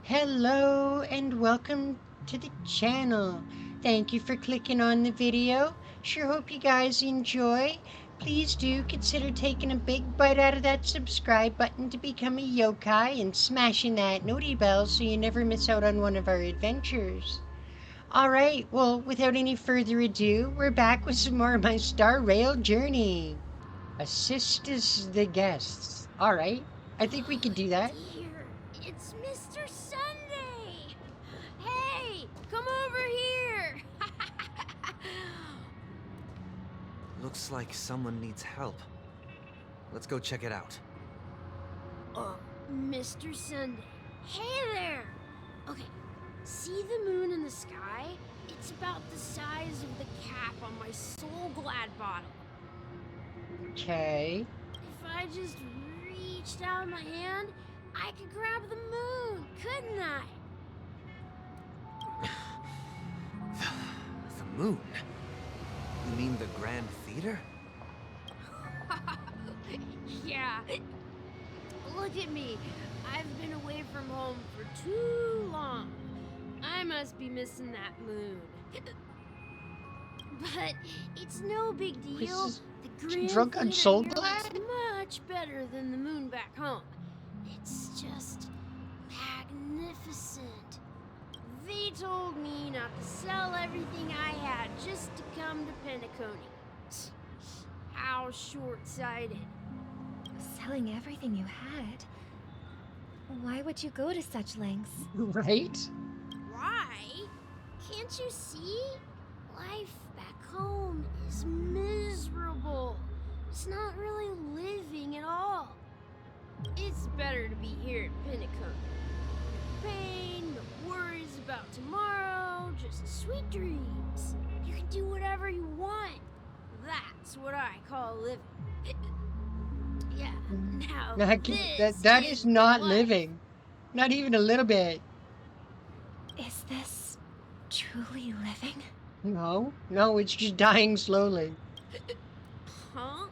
Hello and welcome to the channel. Thank you for clicking on the video. Sure hope you guys enjoy. Please do consider taking a big bite out of that subscribe button to become a yokai and smashing that noti bell so you never miss out on one of our adventures. Alright, well, without any further ado, we're back with some more of my Star Rail journey. Assist us the guests. Alright, I think we could do that. Dear, it's Mr. Sunday! Hey, come over here! Looks like someone needs help. Let's go check it out. Mr. Sunday. Hey there! Okay, see the moon in the sky? It's about the size of the cap on my Soul Glad bottle. Okay. If I just reached out my hand, I could grab the moon, couldn't I? The moon? You mean the Grand Theater? Yeah. Look at me. I've been away from home for too long. I must be missing that moon. But it's no big deal. Chris The Grand drunk on Theater Soul here Glad? looks much better than the moon back home. It's just magnificent. They told me not to sell everything I had just to come to Penacony. How short-sighted. Selling everything you had? Why would you go to such lengths? Right? Why? Can't you see? Life back home is miserable. It's not really living at all. It's better to be here at Penacony. No pain, no worries about tomorrow, just sweet dreams. You can do whatever you want. That's what I call living. Yeah, now That is not life. living. Not even a little bit. Is this truly living? No, it's just dying slowly. Huh?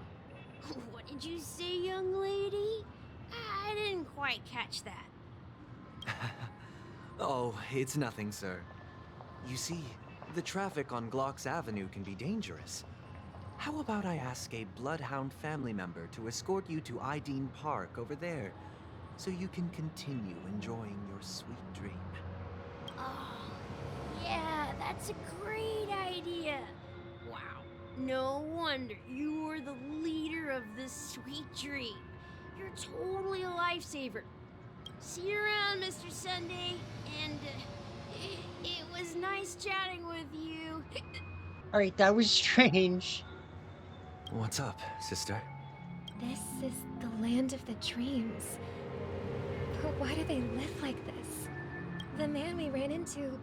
What did you say, young lady? I didn't quite catch that. Oh, it's nothing, sir. You see, the traffic on Glock's Avenue can be dangerous. How about I ask a Bloodhound family member to escort you to Ideen Park over there, so you can continue enjoying your sweet dream? Oh, yeah, that's a great idea. Wow, no wonder you were the leader of this sweet dream. You're totally a lifesaver. See you around, Mr. Sunday, and it was nice chatting with you. Alright, that was strange. What's up, sister? This is the land of the dreams. But why do they live like this? The man we ran into,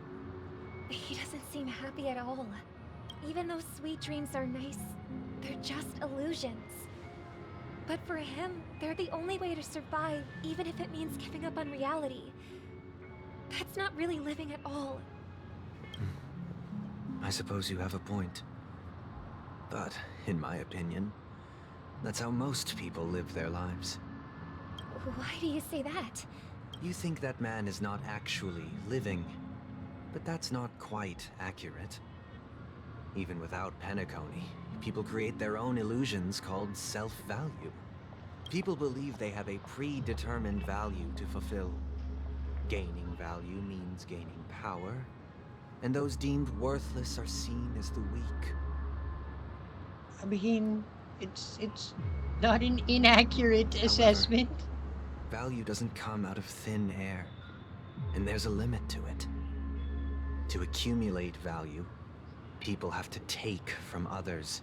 he doesn't seem happy at all. Even though sweet dreams are nice, they're just illusions. But for him, they're the only way to survive, even if it means giving up on reality. That's not really living at all. I suppose you have a point. But, in my opinion, that's how most people live their lives. Why do you say that? You think that man is not actually living, but that's not quite accurate. Even without Penacony, people create their own illusions called self-value. People believe they have a predetermined value to fulfill. Gaining value means gaining power, and those deemed worthless are seen as the weak. I mean, it's not an inaccurate However, assessment. Value doesn't come out of thin air, and there's a limit to it. To accumulate value, people have to take from others.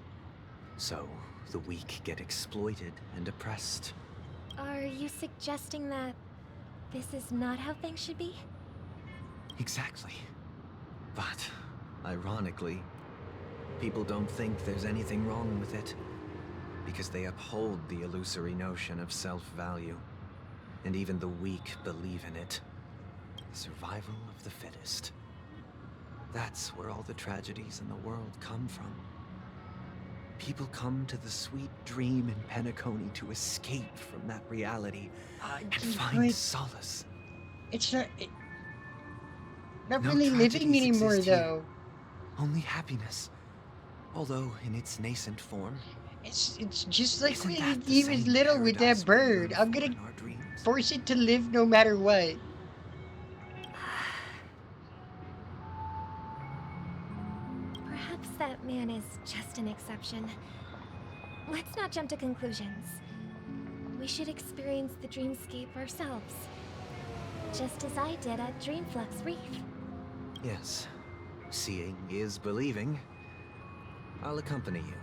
So, the weak get exploited and oppressed. Are you suggesting that this is not how things should be? Exactly. But, ironically, people don't think there's anything wrong with it, because they uphold the illusory notion of self-value, and even the weak believe in it. The survival of the fittest. That's where all the tragedies in the world come from. People come to the sweet dream in Penacony to escape from that reality and find But solace. it's not. Not No really living tragedies anymore, exist here. though. Only happiness. Although in its nascent form. It's just like Isn't when that the he was same little with paradise that we bird. yearn I'm for gonna in our dreams? force it to live no matter what. Perhaps that man is just an exception. Let's not jump to conclusions. We should experience the dreamscape ourselves. Just as I did at Dreamflux Reef. Yes. Seeing is believing. I'll accompany you.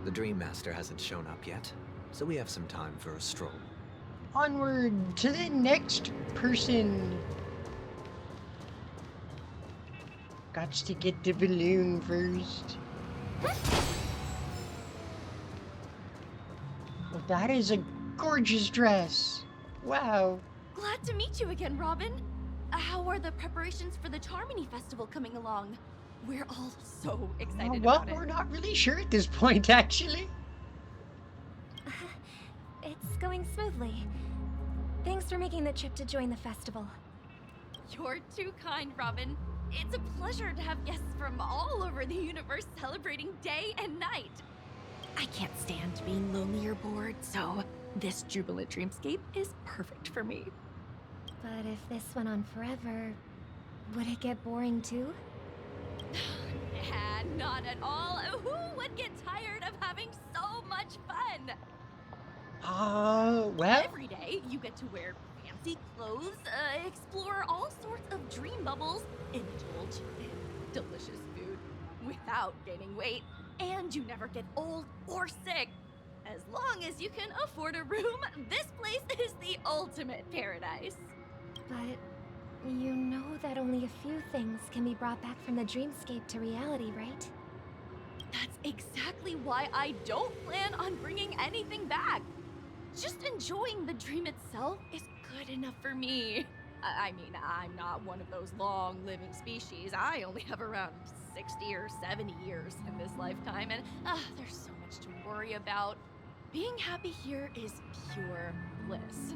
The Dream Master hasn't shown up yet, so we have some time for a stroll. Onward to the next person. Gots to get the balloon first. Well, that is a gorgeous dress. Wow. Glad to meet you again, Robin. How are the preparations for the Charmony Festival coming along? We're all so excited Well, about it. we're not really sure at this point, actually. It's going smoothly. Thanks for making the trip to join the festival. You're too kind, Robin. It's a pleasure to have guests from all over the universe celebrating day and night. I can't stand being lonely or bored, so this jubilant dreamscape is perfect for me. But if this went on forever, would it get boring too? Nah, not at all. Who would get tired of having so much fun? Well, Every day, you get to wear fancy clothes, explore all sorts of dream bubbles, indulge in delicious food without gaining weight, and you never get old or sick. As long as you can afford a room, this place is the ultimate paradise. But you know that only a few things can be brought back from the dreamscape to reality, right? That's exactly why I don't plan on bringing anything back. Just enjoying the dream itself is good enough for me. I mean, I'm not one of those long-living species. I only have around 60 or 70 years in this lifetime, and there's so much to worry about. Being happy here is pure bliss.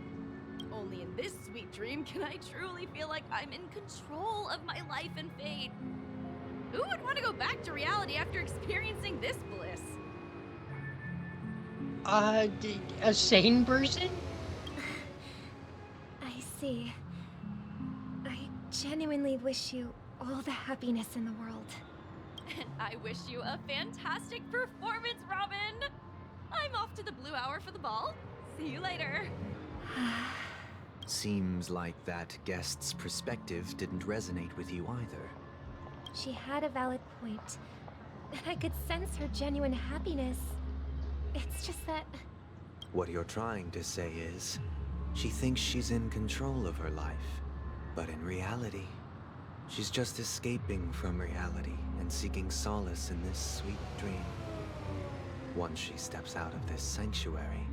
Only in this sweet dream can I truly feel like I'm in control of my life and fate. Who would want to go back to reality after experiencing this bliss? A sane person? I see. I genuinely wish you all the happiness in the world. And I wish you a fantastic performance, Robin! I'm off to the Blue Hour for the ball. See you later. Seems like that guest's perspective didn't resonate with you either. She had a valid point, and I could sense her genuine happiness. It's just that... What you're trying to say is, she thinks she's in control of her life. But in reality, she's just escaping from reality and seeking solace in this sweet dream. Once she steps out of this sanctuary,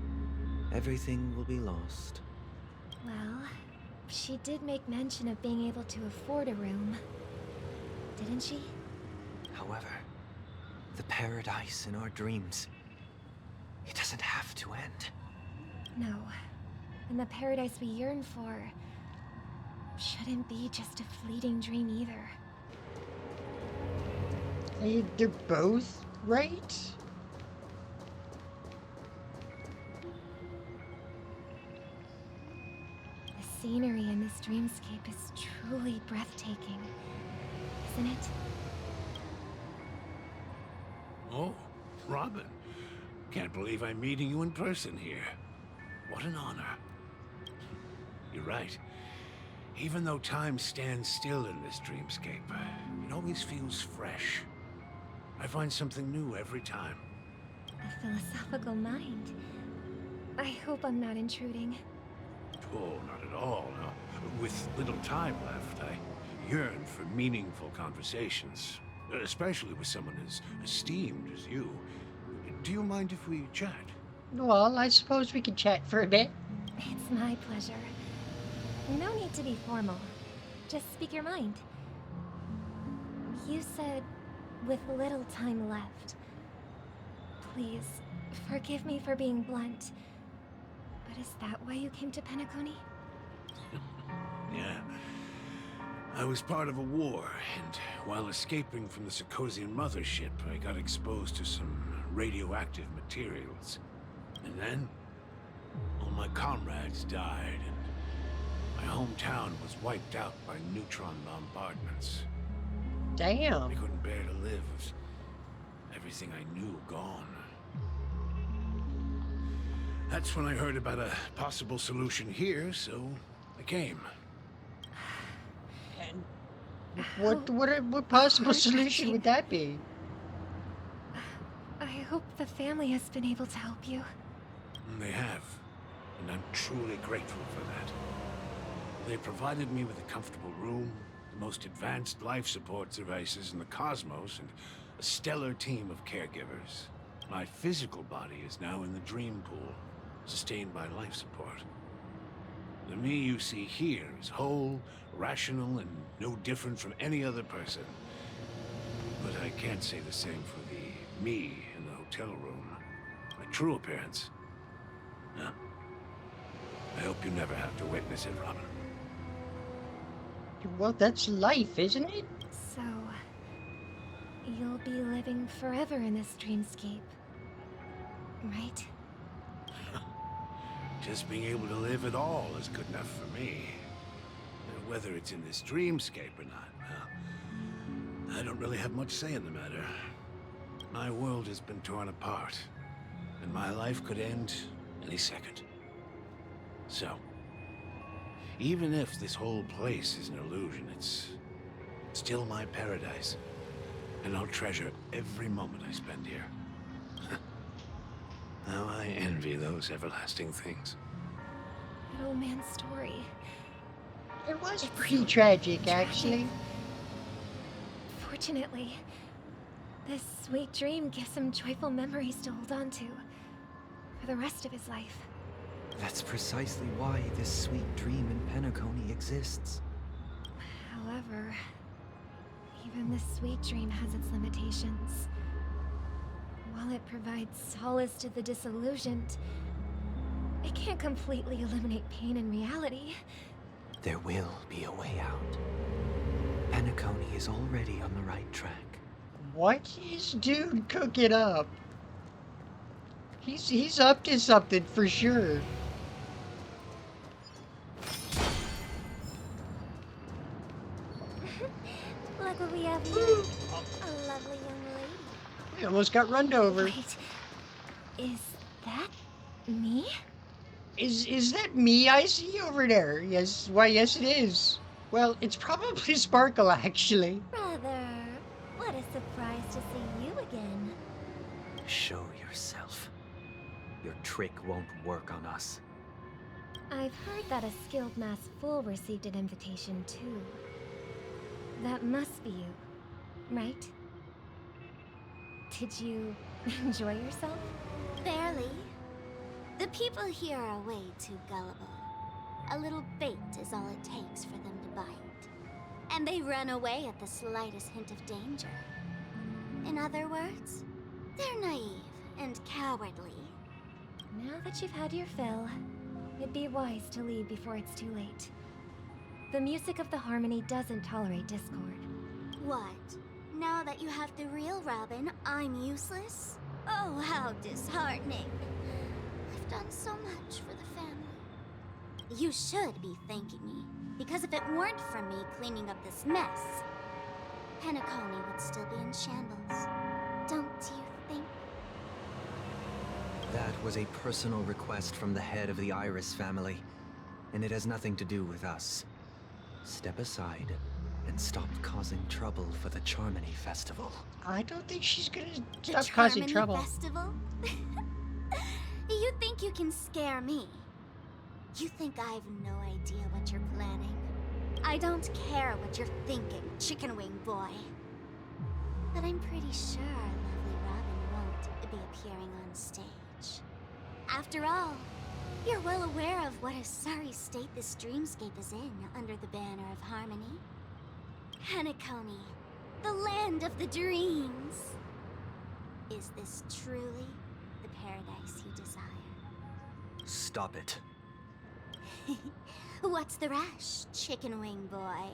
everything will be lost. Well, she did make mention of being able to afford a room. Didn't she? However, the paradise in our dreams, it doesn't have to end. No. And the paradise we yearn for shouldn't be just a fleeting dream either. They're both right? The scenery in this dreamscape is truly breathtaking, isn't it? Oh, Robin. Can't believe I'm meeting you in person here. What an honor. You're right. Even though time stands still in this dreamscape, it always feels fresh. I find something new every time. A philosophical mind. I hope I'm not intruding. Oh, not at all. With little time left, I yearn for meaningful conversations, especially with someone as esteemed as you. Do you mind if we chat? Well, I suppose we could chat for a bit. It's my pleasure. No need to be formal. Just speak your mind. You said, with little time left. Please, forgive me for being blunt. But is that why you came to Penacony? Yeah. I was part of a war, and while escaping from the Sarkosian mothership, I got exposed to some radioactive materials. And then, all my comrades died, and my hometown was wiped out by neutron bombardments. I Damn. couldn't bear to live with everything I knew gone. That's when I heard about a possible solution here, so I came. And what possible solution would that be? I hope the family has been able to help you. They have, and I'm truly grateful for that. They provided me with a comfortable room, the most advanced life support devices in the cosmos, and a stellar team of caregivers. My physical body is now in the dream pool, sustained by life support. The me you see here is whole, rational, and no different from any other person. But I can't say the same for the me in the hotel room. My true appearance. Huh. I hope you never have to witness it, Robin. Well, that's life, isn't it? So, you'll be living forever in this dreamscape, right? Just being able to live at all is good enough for me. Whether it's in this dreamscape or not, well, I don't really have much say in the matter. My world has been torn apart, and my life could end any second. So, even if this whole place is an illusion, it's still my paradise, and I'll treasure every moment I spend here. How I envy those everlasting things. An old man's story. It was pretty tragic, actually. Fortunately, this sweet dream gives him joyful memories to hold on to for the rest of his life. That's precisely why this sweet dream in Penacony exists. However, even this sweet dream has its limitations. While it provides solace to the disillusioned, it can't completely eliminate pain in reality. There will be a way out. Penacony is already on the right track. What is dude cooking up? He's up to something for sure. Look what we have here. A lovely young lady. We almost got run over. Wait, is that me? Is that me I see over there? Yes, why yes it is. Well, it's probably Sparkle actually. Brother, what a surprise to see you again. Show yourself. Your trick won't work on us. I've heard that a skilled mass fool received an invitation too. That must be you, right? Did you enjoy yourself? Barely. The people here are way too gullible. A little bait is all it takes for them to bite. And they run away at the slightest hint of danger. In other words, they're naive and cowardly. Now that you've had your fill, it'd be wise to leave before it's too late. The music of the harmony doesn't tolerate discord. What? Now that you have the real Robin, I'm useless? Oh, how disheartening. I've done so much for the family. You should be thanking me, because if it weren't for me cleaning up this mess, Penacony would still be in shambles. Don't you think? That was a personal request from the head of the Iris family, and it has nothing to do with us. Step aside and stop causing trouble for the Charmony Festival. I don't think she's gonna The stop causing Charmony trouble. Festival? You think you can scare me? You think I have no idea what you're planning? I don't care what you're thinking, chicken wing boy. But I'm pretty sure lovely Robin won't be appearing on stage. After all, you're well aware of what a sorry state this dreamscape is in under the banner of harmony. Penacony, the land of the dreams. Is this truly the paradise you desire? Stop it. What's the rush, chicken wing boy?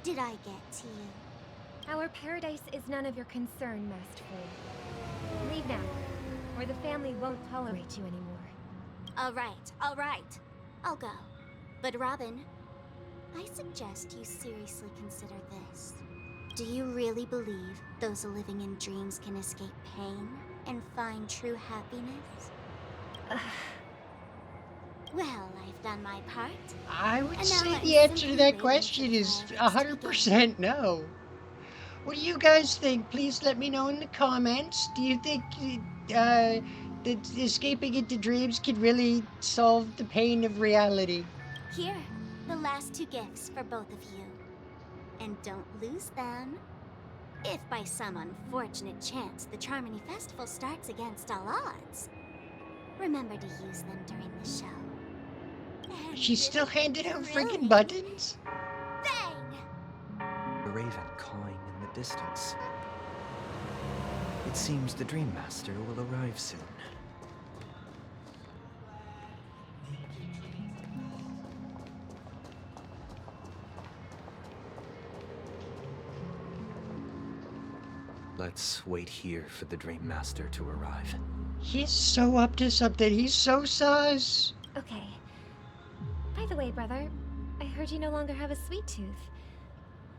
did I get to you? Our paradise is none of your concern, Masterful. Leave now, or the family won't tolerate you anymore. All right. I'll go. But Robin, I suggest you seriously consider this. Do you really believe those living in dreams can escape pain and find true happiness? Well, I've done my part. I would And now say I'm the answer to simply that waiting question for is fireworks to 100% no. What do you guys think? Please let me know in the comments. Do you think that escaping into dreams could really solve the pain of reality? Here, the last 2 gifts for both of you. And don't lose them. If by some unfortunate chance the Charmony Festival starts against all odds, remember to use them during the show. And She's still it'll be handing out freaking thrilling. buttons? Bang! A raven cawing in the distance. It seems the Dream Master will arrive soon. Let's wait here for the Dream Master to arrive. He's so up to something. He's so sus. Okay. By the way, brother, I heard you no longer have a sweet tooth.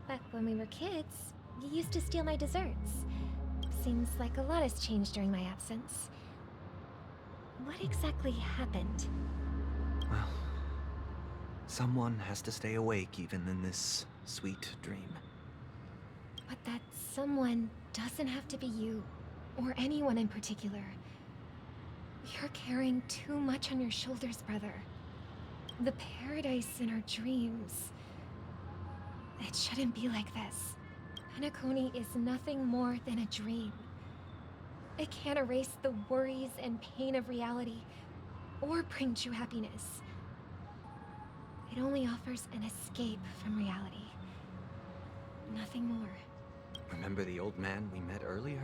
Back when we were kids, you used to steal my desserts. Seems like a lot has changed during my absence. What exactly happened? Well, someone has to stay awake even in this sweet dream. But that someone doesn't have to be you, or anyone in particular. You're carrying too much on your shoulders, brother. The paradise in our dreams. It shouldn't be like this. Penacony is nothing more than a dream. It can't erase the worries and pain of reality, or bring true happiness. It only offers an escape from reality. Nothing more. Remember the old man we met earlier?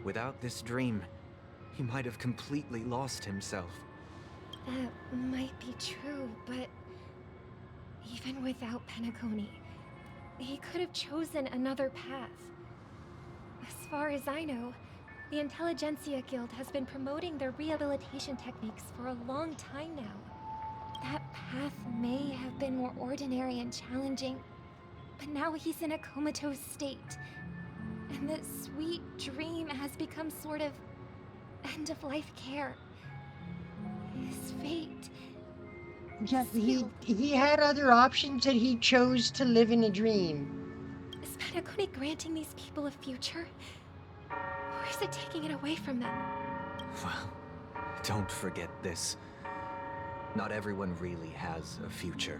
Without this dream, he might have completely lost himself. That might be true, but even without Penacony, he could have chosen another path. As far as I know, the Intelligentsia Guild has been promoting their rehabilitation techniques for a long time now. That path may have been more ordinary and challenging, but now he's in a comatose state. And the sweet dream has become sort of end-of-life care. His fate... Yeah, sealed. he had other options and he chose to live in a dream. Is Penacony granting these people a future? Or is it taking it away from them? Well, don't forget this. Not everyone really has a future.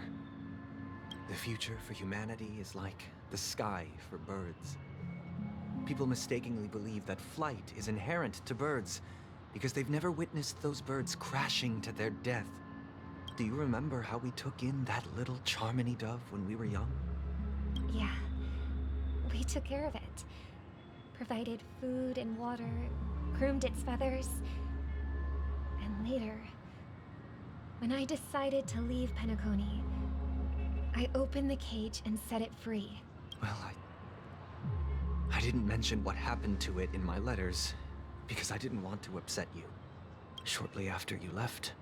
The future for humanity is like the sky for birds. People mistakenly believe that flight is inherent to birds because they've never witnessed those birds crashing to their death. Do you remember how we took in that little Charmony dove when we were young? Yeah. We took care of it. Provided food and water, groomed its feathers. And later, when I decided to leave Penacony, I opened the cage and set it free. Well, I didn't mention what happened to it in my letters because I didn't want to upset you. Shortly after you left,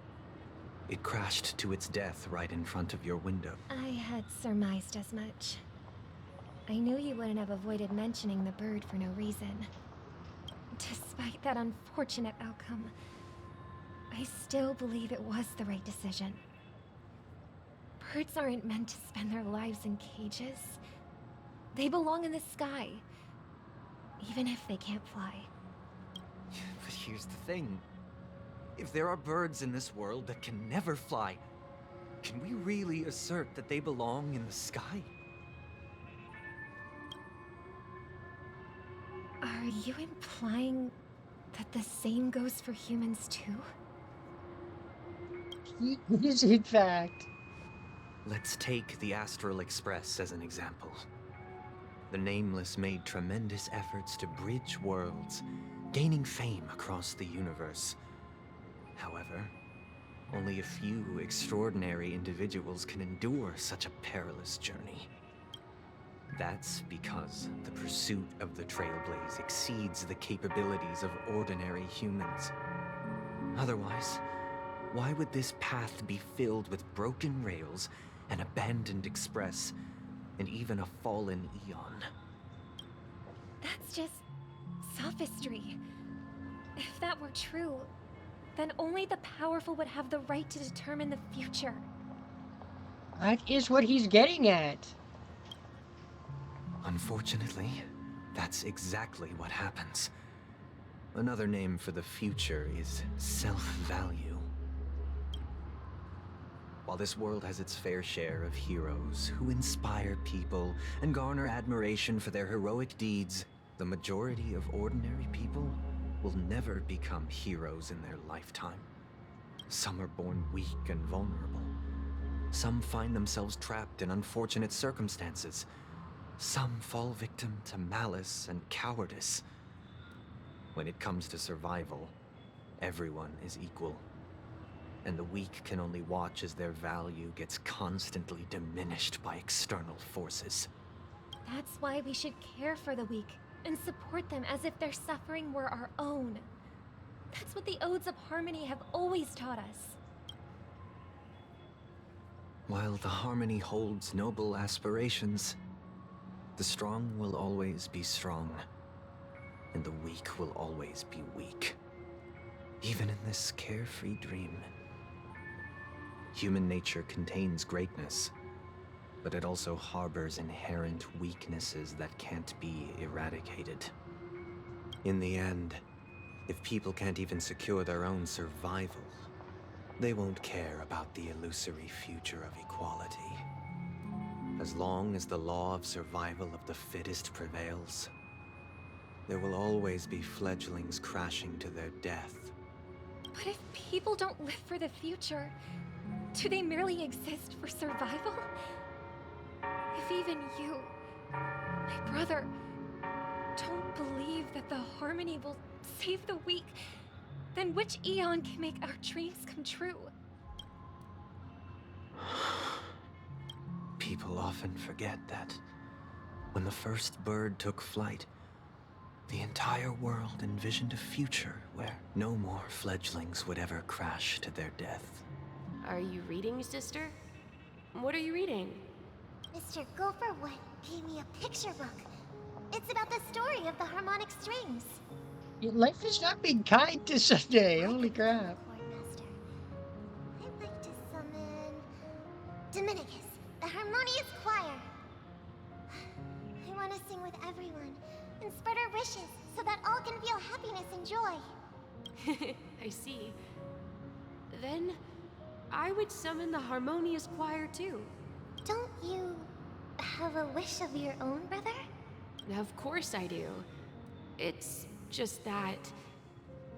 it crashed to its death right in front of your window. I had surmised as much. I knew you wouldn't have avoided mentioning the bird for no reason. Despite that unfortunate outcome, I still believe it was the right decision. Birds aren't meant to spend their lives in cages. They belong in the sky, even if they can't fly. But here's the thing. If there are birds in this world that can never fly, can we really assert that they belong in the sky? Are you implying that the same goes for humans too? He is, in fact. Let's take the Astral Express as an example. The Nameless made tremendous efforts to bridge worlds, gaining fame across the universe. However, only a few extraordinary individuals can endure such a perilous journey. That's because the pursuit of the Trailblaze exceeds the capabilities of ordinary humans. Otherwise, why would this path be filled with broken rails, an abandoned express, and even a fallen Eon? That's just sophistry. If that were true, then only the powerful would have the right to determine the future. That is what he's getting at. Unfortunately, that's exactly what happens. Another name for the future is self-value. While this world has its fair share of heroes who inspire people and garner admiration for their heroic deeds, the majority of ordinary people will never become heroes in their lifetime. Some are born weak and vulnerable. Some find themselves trapped in unfortunate circumstances. Some fall victim to malice and cowardice. When it comes to survival, everyone is equal. And the weak can only watch as their value gets constantly diminished by external forces. That's why we should care for the weak and support them as if their suffering were our own. That's what the Odes of Harmony have always taught us. While the Harmony holds noble aspirations, the strong will always be strong, and the weak will always be weak. Even in this carefree dream. Human nature contains greatness, but it also harbors inherent weaknesses that can't be eradicated. In the end, if people can't even secure their own survival, they won't care about the illusory future of equality. As long as the law of survival of the fittest prevails, there will always be fledglings crashing to their death. But if people don't live for the future, do they merely exist for survival? If even you, my brother, don't believe that the Harmony will save the weak, then which Eon can make our dreams come true? People often forget that when the first bird took flight, the entire world envisioned a future where no more fledglings would ever crash to their death. Are you reading, sister? What are you reading? Mr. Gopherwood gave me a picture book. It's about the story of the harmonic strings. Life has not been kind to Sunday. Holy crap. Chordmaster. I'd like to summon Dominicus, the harmonious choir. I want to sing with everyone and spread our wishes so that all can feel happiness and joy. I see. Then I would summon the harmonious choir too. Don't you have a wish of your own, brother? Of course I do. It's just that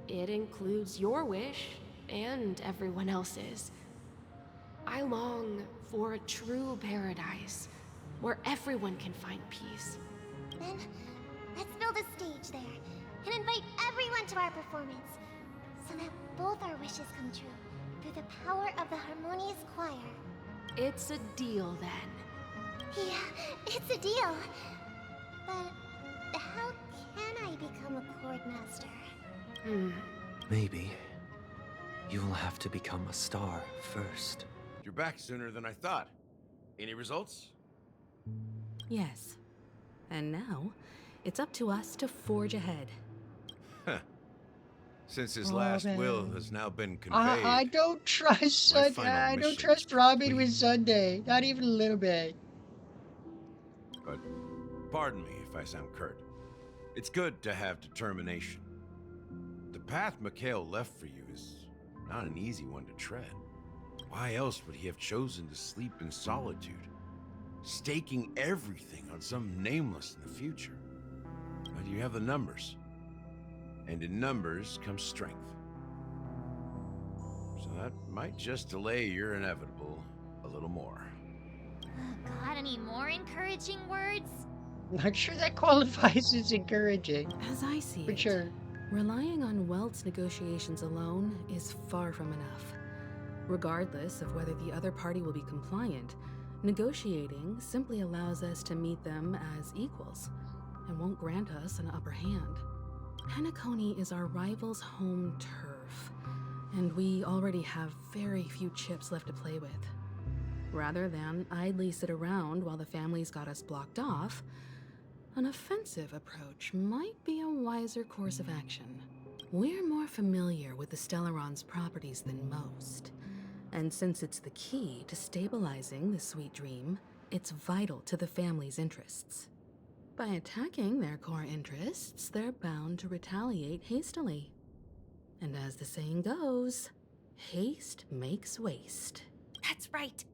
it includes your wish and everyone else's. I long for a true paradise where everyone can find peace. Then, let's build a stage there and invite everyone to our performance so that both our wishes come true through the power of the harmonious choir. It's a deal then. Yeah, it's a deal. But how can I become a chordmaster? Maybe you will have to become a star first. You're back sooner than I thought. Any results? Yes. And now, it's up to us to forge ahead. Huh. Since his Oh, last man. will has now been conveyed. I don't trust My Sunday. final I don't mission trust is Robin with complete. Sunday. Not even a little bit. But pardon me if I sound curt. It's good to have determination. The path Mikhail left for you is not an easy one to tread. Why else would he have chosen to sleep in solitude, staking everything on some nameless in the future? But you have the numbers, and in numbers comes strength. So that might just delay your inevitable a little more. Got any more encouraging words? Not sure that qualifies as encouraging. As I see But it, sure. relying on Welt's negotiations alone is far from enough. Regardless of whether the other party will be compliant, Negotiating simply allows us to meet them as equals and won't grant us an upper hand. Penacony is our rival's home turf, and we already have very few chips left to play with. Rather than idly sit around while the family's got us blocked off, an offensive approach might be a wiser course of action. We're more familiar with the Stellaron's properties than most, and since it's the key to stabilizing the sweet dream, it's vital to the family's interests. By attacking their core interests, they're bound to retaliate hastily. And as the saying goes, haste makes waste. That's right.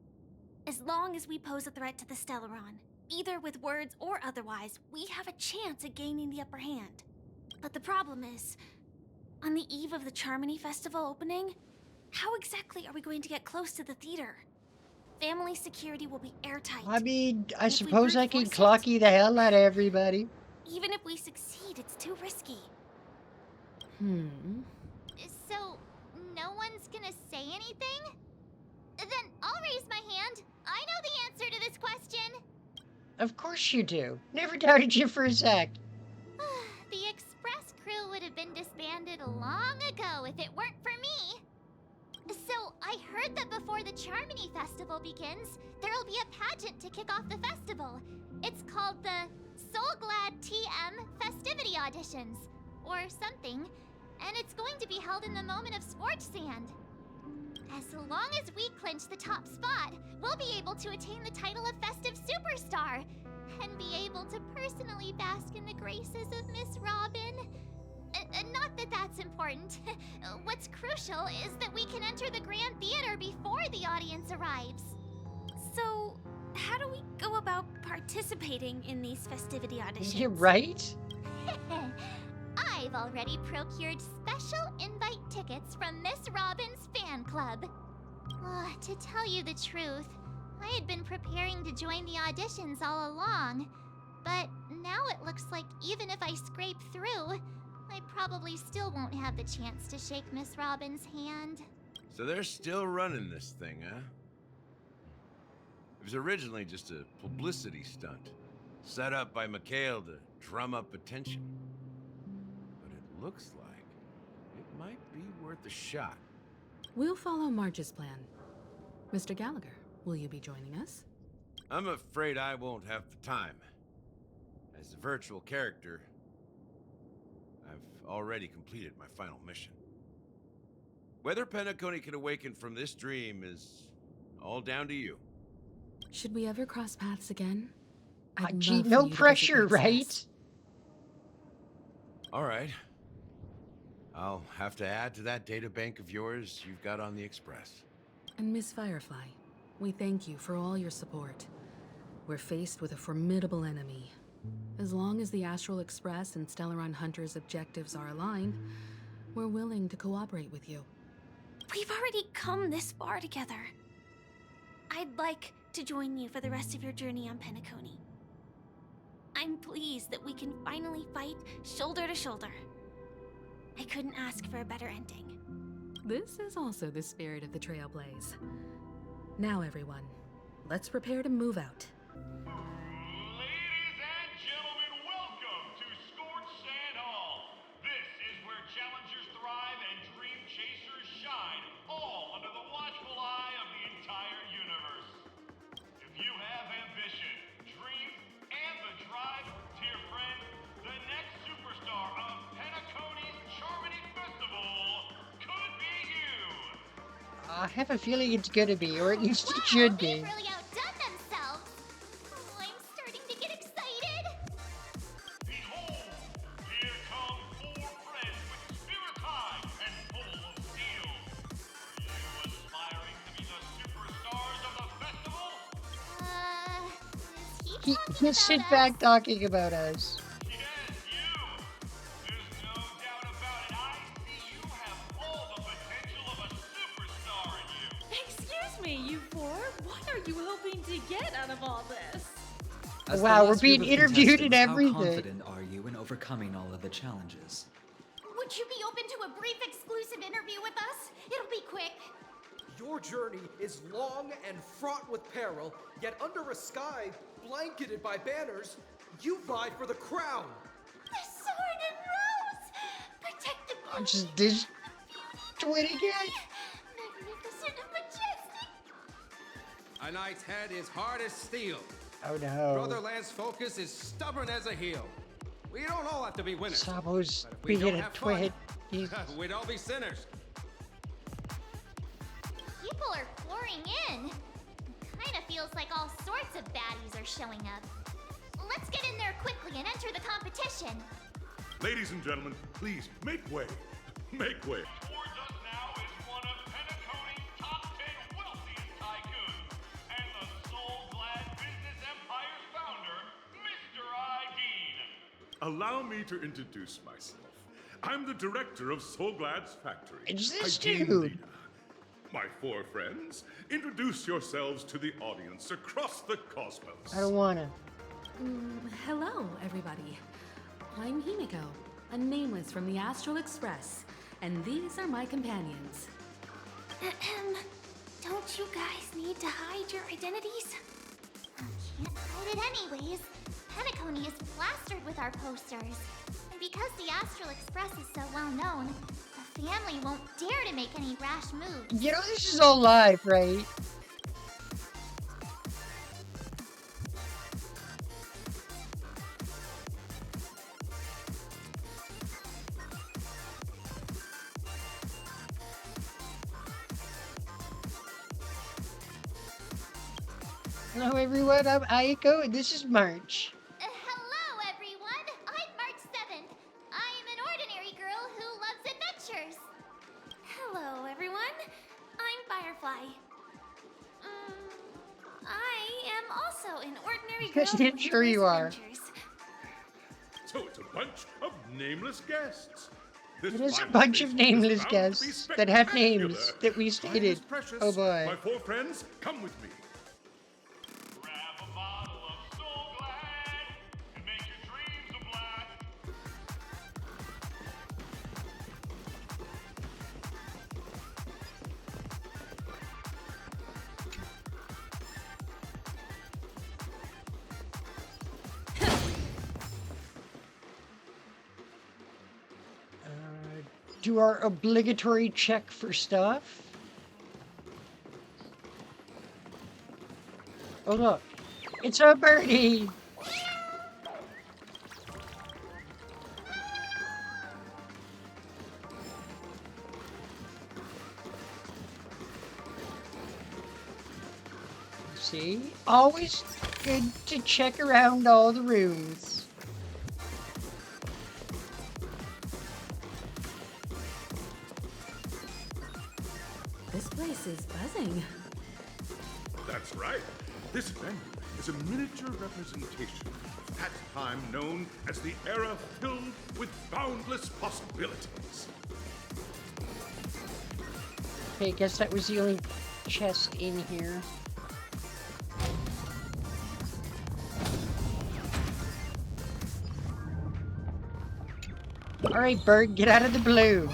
As long as we pose a threat to the Stellaron, either with words or otherwise, we have a chance at gaining the upper hand. But the problem is, on the eve of the Charmony Festival opening, how exactly are we going to get close to the theater? Family security will be airtight. I mean, I If we suppose I brute can force clocky the hell out of everybody. Even if we succeed, it's too risky. So, no one's gonna say anything? Then I'll raise my hand. I know the answer to this question. Of course you do. Never doubted you for a sec. The Express crew would have been disbanded long ago if it weren't for me. So, I heard that before the Charmony Festival begins, there'll be a pageant to kick off the festival. It's called the Soul Glad TM Festivity Auditions, or something, and it's going to be held in the moment of Scorch Sand. As long as we clinch the top spot, we'll be able to attain the title of Festive Superstar, and be able to personally bask in the graces of Miss Robin. Not that that's important. What's crucial is that we can enter the Grand Theater before the audience arrives. So, how do we go about participating in these festivity auditions? You're right. I've already procured special invite tickets from Miss Robin's fan club. To tell you the truth, I had been preparing to join the auditions all along, but now it looks like even if I scrape through, I probably still won't have the chance to shake Miss Robin's hand. So they're still running this thing, huh? It was originally just a publicity stunt, set up by Mikhail to drum up attention. But it looks like it might be worth a shot. We'll follow Marge's plan. Mr. Gallagher, will you be joining us? I'm afraid I won't have the time. As a virtual character, I've already completed my final mission. Whether Penacony can awaken from this dream is all down to you. Should we ever cross paths again? Gee, love for no you to visit pressure, the right? Express. All right. I'll have to add to that data bank of yours you've got on the Express. And Miss Firefly, we thank you for all your support. We're faced with a formidable enemy. As long as the Astral Express and Stellaron Hunter's objectives are aligned, we're willing to cooperate with you. We've already come this far together. I'd like to join you for the rest of your journey on Penacony. I'm pleased that we can finally fight shoulder to shoulder. I couldn't ask for a better ending. This is also the spirit of the Trailblaze. Now, everyone, let's prepare to move out. Ladies and gentlemen, welcome to Scorch Sand Hall. This is where challengers thrive and dream chasers shine, all under the watchful eye of the entire universe. If you have ambition, dreams, and the drive, dear friend, the next superstar of Penacony's Charmony Festival could be you. I have a feeling it's gonna be, or at least it should be. They've really outdone themselves. I'm starting to get excited. Behold, here come four friends with spirit high and full of steel. Are you aspiring to be the superstars of the festival? Is he He talking just sit about back us? talking about us. Yes, you! There's no doubt about it. I see you have all the potential of a superstar in you. Excuse me, you four. What are you hoping to get out of all this? As the Wow, we're last being group of interviewed and contestants, everything. How confident are you in overcoming all of the challenges? Would you be open to a brief exclusive interview with us? It'll be quick. Your journey is long and fraught with peril, yet under a sky blanketed by banners, you vie for the crown. The sword and rose! Protect the I'm just this twin again. magnificent and majestic! A knight's head is hard as steel. Oh no. Brother Lance Focus is stubborn as a heel. We don't all have to be winners. Sabo's But if we being don't a have fun, twin. He's we'd all be sinners. People are pouring in. Kinda feels like all sorts of baddies are showing up. Let's get in there quickly and enter the competition. Ladies and gentlemen, please make way. Make way. Towards us now is one of Penacony's top 10 wealthiest tycoons and the soul-glad business empire's founder, Mr. Dean. Allow me to introduce myself. I'm the director of Soulglad's factory. It's this Hygiene dude. Leader. My four friends, introduce yourselves to the audience across the cosmos. I don't wanna. Hello, everybody. I'm Himiko, a nameless from the Astral Express, and these are my companions. Don't you guys need to hide your identities? Can't hide it anyways. Penacony is plastered with our posters. And because the Astral Express is so well known, the family won't dare to make any rash moves. You know this is all live, right? Hello everyone, I'm Ayako and this is March. Hello, everyone. I'm March 7th. I'm an ordinary girl who loves adventures. Hello, everyone. I'm Firefly. I am also an ordinary girl. Yes, I'm sure you are. Adventures. So it's a bunch of nameless guests. This It is a fine bunch place of nameless is bound to be guests that have names spectacular. that we Time stated. is precious. Oh boy. My four friends, come with me. Grab a bottle of Soul Glad and make your dreams a blast. Do our obligatory check for stuff. Oh look, it's a birdie! See? Always good to check around all the rooms. This place is buzzing. That's right. This venue is a miniature representation of that time known as the era filled with boundless possibilities. Okay, guess that was the only chest in here. Alright, bird, get out of the blue.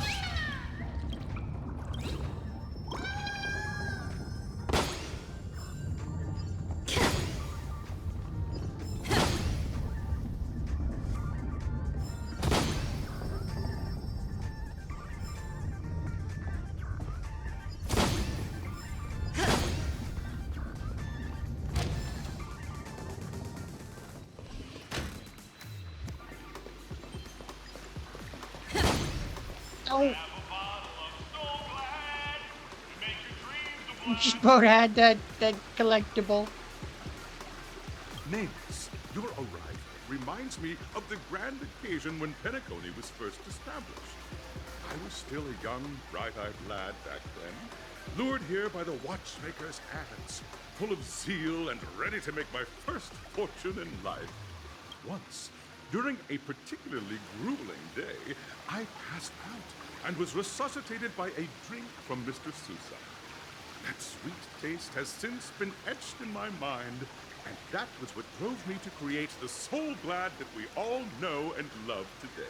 Oh, Have a bottle of Soul Glad and make your dreams a we blast. just both had that collectible. Nameless, your arrival reminds me of the grand occasion when Penacony was first established. I was still a young, bright-eyed lad back then, lured here by the watchmaker's ads, full of zeal and ready to make my first fortune in life. Once, during a particularly grueling day, I passed out and was resuscitated by a drink from Mr. Sousa. That sweet taste has since been etched in my mind, and that was what drove me to create the Soul Glad that we all know and love today.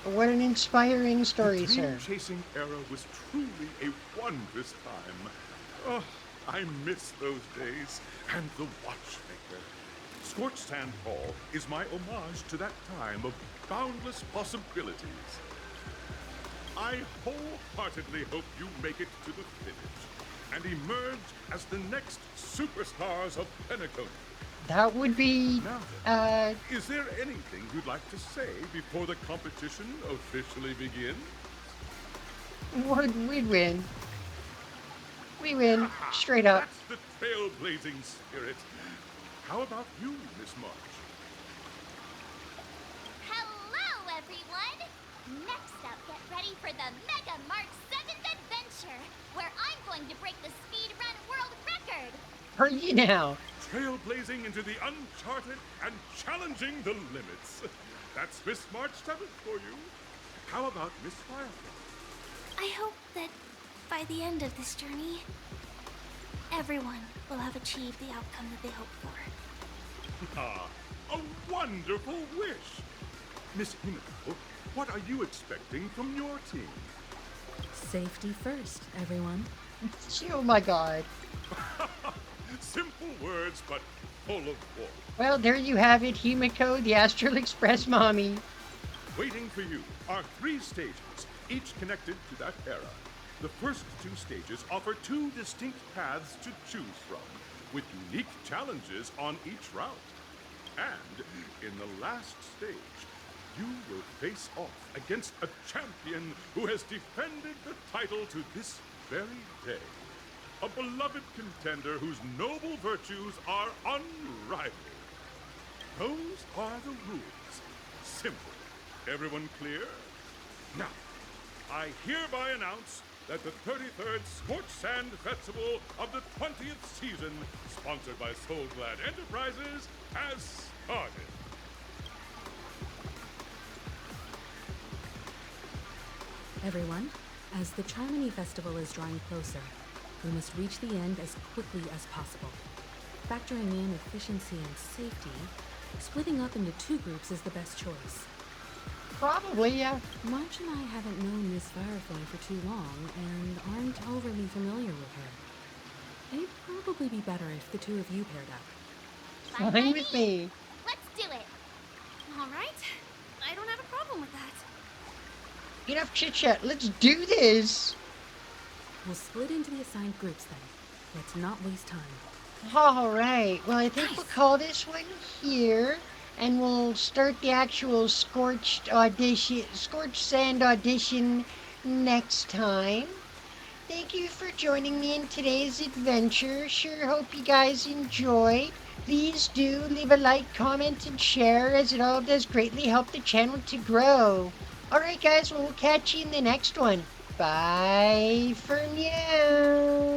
What an inspiring story, The dream sir. chasing era was truly a wondrous time. Oh, I miss those days and the watchmaker. Scorched Sand Hall is my homage to that time of boundless possibilities. I wholeheartedly hope you make it to the finish and emerge as the next superstars of Penacony. That would be, Now, is there anything you'd like to say before the competition officially begins? we'd win. We win, straight up. That's the trailblazing spirit. How about you, Miss March? Hello, everyone! Next up, get ready for the Mega March 7th adventure, where I'm going to break the speedrun world record! Are you now? Trailblazing into the uncharted and challenging the limits. That's Miss March 7th for you. How about Miss Firefly? I hope that by the end of this journey, everyone will have achieved the outcome that they hoped for. Ah, a wonderful wish! Miss Himiko, what are you expecting from your team? Safety first, everyone. Oh my god. Simple words, but full of warmth. Well, there you have it, Himiko, the Astral Express mommy. Waiting for you are 3 stages, each connected to that era. The first 2 stages offer 2 distinct paths to choose from, with unique challenges on each route. And in the last stage, you will face off against a champion who has defended the title to this very day. A beloved contender whose noble virtues are unrivaled. Those are the rules. Simple. Everyone clear? Now, I hereby announce that the 33rd Scorched Sand Festival of the 20th season, sponsored by Soul Glad Enterprises, has started. Everyone, as the Charmony Festival is drawing closer, we must reach the end as quickly as possible. Factoring in efficiency and safety, splitting up into 2 groups is the best choice. Probably, yeah. March and I haven't known Miss Firefly for too long and aren't overly familiar with her. It'd probably be better if the 2 of you paired up. Fine with me. Let's do it! Alright, I don't have a problem with that. Enough chit-chat, let's do this! We'll split into the assigned groups then. Let's not waste time. Alright, well I think we'll call this one here, and we'll start the actual Scorched Sand audition next time. Thank you for joining me in today's adventure. Sure hope you guys enjoyed. Please do leave a like, comment, and share, as it all does greatly help the channel to grow. Alright guys, well we'll catch you in the next one. Bye for now.